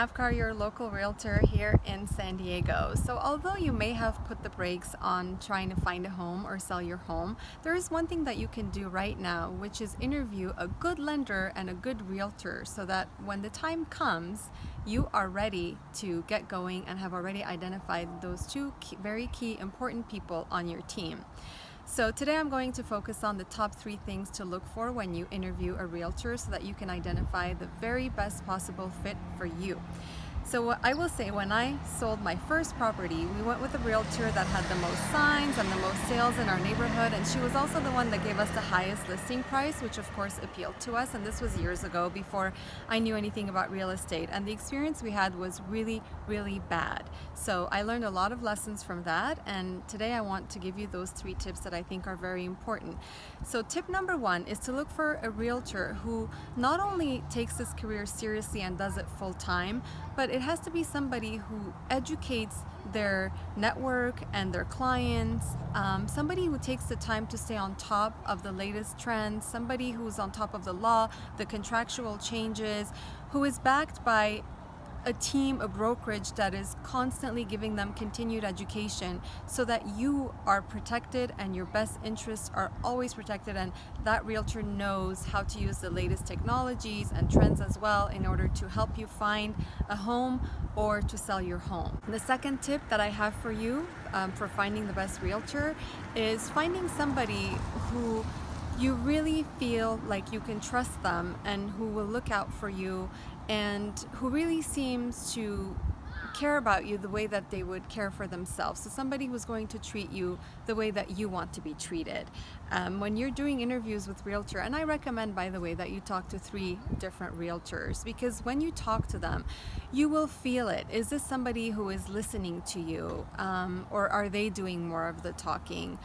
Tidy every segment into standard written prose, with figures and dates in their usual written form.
Abkar, your local realtor here in San Diego. So although you may have put the brakes on trying to find a home or sell your home, there is one thing that you can do right now, which is interview a good lender and a good realtor so that when the time comes, you are ready to get going and have already identified those two very key important people on your team. So today I'm going to focus on the top 3 things to look for when you interview a realtor so that you can identify the very best possible fit for you. So what I will say, when I sold my first property, we went with a realtor that had the most signs and the most sales in our neighborhood, and she was also the one that gave us the highest listing price, which of course appealed to us. And this was years ago, before I knew anything about real estate, and the experience we had was really bad. So I learned a lot of lessons from that, and today I want to give you those 3 tips that I think are very important. So tip number 1 is to look for a realtor who not only takes this career seriously and does it full time, but it has to be somebody who educates their network and their clients, somebody who takes the time to stay on top of the latest trends, somebody who's on top of the law, the contractual changes, who is backed by a team, a brokerage that is constantly giving them continued education so that you are protected and your best interests are always protected, and that realtor knows how to use the latest technologies and trends as well in order to help you find a home or to sell your home. The second tip that I have for you for finding the best realtor is finding somebody who you really feel like you can trust them and who will look out for you and who really seems to care about you the way that they would care for themselves. So somebody who's going to treat you the way that you want to be treated. When you're doing interviews with realtor, and I recommend, by the way, that you talk to 3 different realtors, because when you talk to them, you will feel it. Is this somebody who is listening to you, or are they doing more of the talking?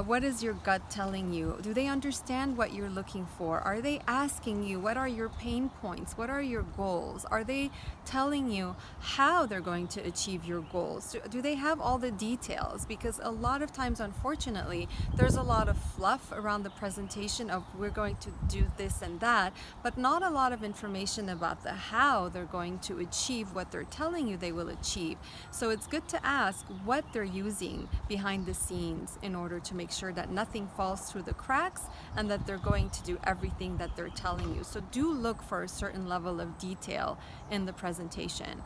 What is your gut telling you? Do they understand what you're looking for? Are they asking you, what are your pain points? What are your goals? Are they telling you how they're going to achieve your goals? Do they have all the details? Because a lot of times, unfortunately, there's a lot of fluff around the presentation of we're going to do this and that, but not a lot of information about the how they're going to achieve what they're telling you they will achieve. So it's good to ask what they're using behind the scenes in order to make sure that nothing falls through the cracks and that they're going to do everything that they're telling you. So do look for a certain level of detail in the presentation.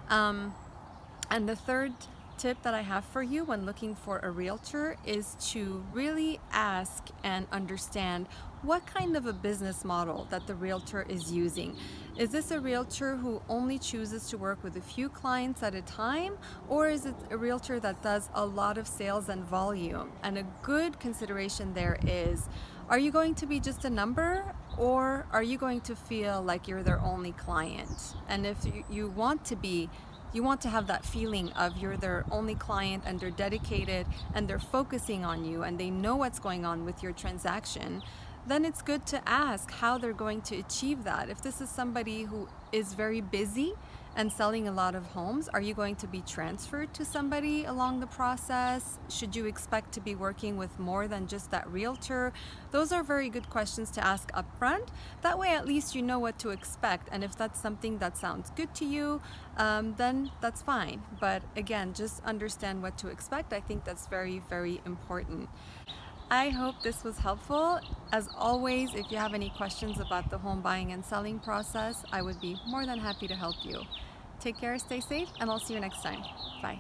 And the third tip that I have for you when looking for a realtor is to really ask and understand what kind of a business model that the realtor is using. Is this a realtor who only chooses to work with a few clients at a time, or is it a realtor that does a lot of sales and volume? And a good consideration there is, are you going to be just a number, or are you going to feel like you're their only client? And if you want to have that feeling of you're their only client and they're dedicated and they're focusing on you and they know what's going on with your transaction, then it's good to ask how they're going to achieve that. If this is somebody who is very busy and selling a lot of homes, are you going to be transferred to somebody along the process? Should you expect to be working with more than just that realtor? Those are very good questions to ask up front. That way at least you know what to expect, and if that's something that sounds good to you, then that's fine. But again, just understand what to expect. I think that's very important. I hope this was helpful. As always, if you have any questions about the home buying and selling process, I would be more than happy to help you. Take care, stay safe, and I'll see you next time. Bye.